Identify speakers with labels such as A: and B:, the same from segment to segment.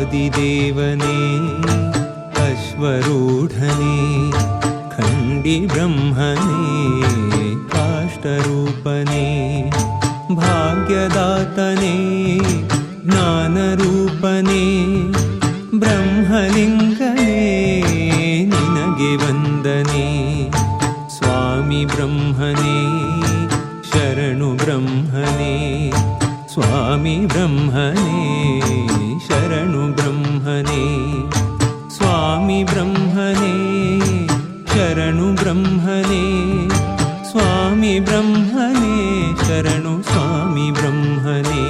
A: आदिदेवने अश्वरूढने खण्डि ब्रह्मणे काष्ठरूपने भाग्यदातने ज्ञानरूपने ब्रह्मलिङ्गने निनगे वन्दने स्वामी ब्रह्मणे शरणु ब्रह्मणे स्वामी ब्रह्मणे शरणु ब्रह्मणे स्वामी ब्रह्मणे शरणु ब्रह्मणे स्वामी ब्रह्मणे शरणु स्वामी ब्रह्मणे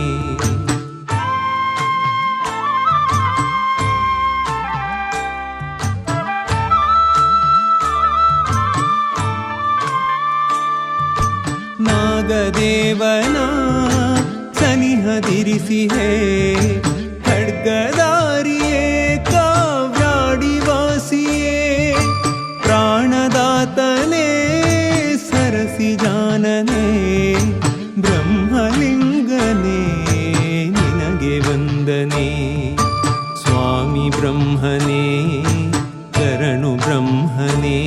A: ನಾಗದೇವನ ಸನಿಹದಿರಿಸಿಹೇ ಖಡ್ಗಧಾರಿಯೇ ಕಾವ್ಯಾಡಿವಾಸಿಯೇ ಪ್ರಾಣದಾತನೇ ಸರಸಿಜಾನನೇ ಬ್ರಹ್ಮಲಿಂಗನೇ ನಿನಗೆ ವಂದನೆ ಸ್ವಾಮಿ ಬ್ರಹ್ಮನೇ ಶರಣು ಬ್ರಹ್ಮನೇ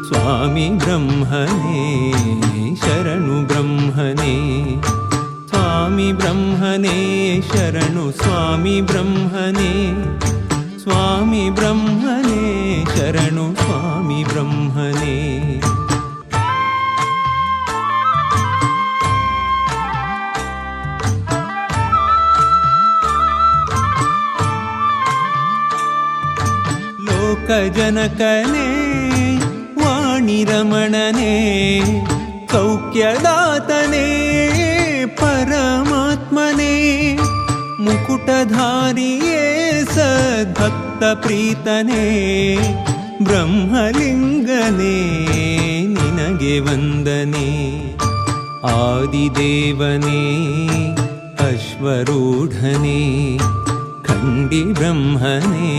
A: स्वामी ब्रह्मणे शरणु ब्रह्मणे स्वामी ब्रह्मणे शरणु स्वामी ब्रह्मणे स्वामी ब्रह्मणे शरणु स्वामी ब्रह्मणे लोकजनकने रमणने सौख्यदातने परमात्मने मुकुटधारिये सद्भक्तप्रीतने ब्रह्मलिङ्गने निनगे वन्दने आदिदेवने अश्वरूढने खण्डि ब्रह्मणे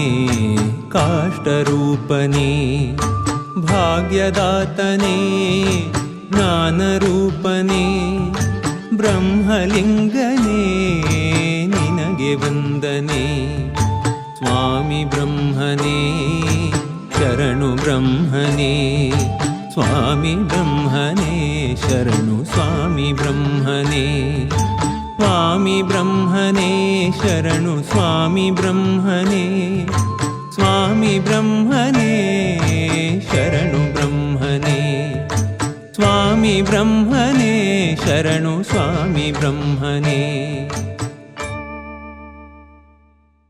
A: काष्ठरूपने भाग्यदातने ज्ञानरूपने ब्रह्मलिङ्गने निनगे वन्दने स्वामी ब्रह्मणे शरणु ब्रह्मणे स्वामी ब्रह्मणे शरणु स्वामी ब्रह्मणे स्वामी ब्रह्मणे शरणु स्वामी ब्रह्मणे स्वामी ब्रह्मणे शरणु ब्रह्मणे स्वामी ब्रह्मणे शरणु स्वामी ब्रह्मणे।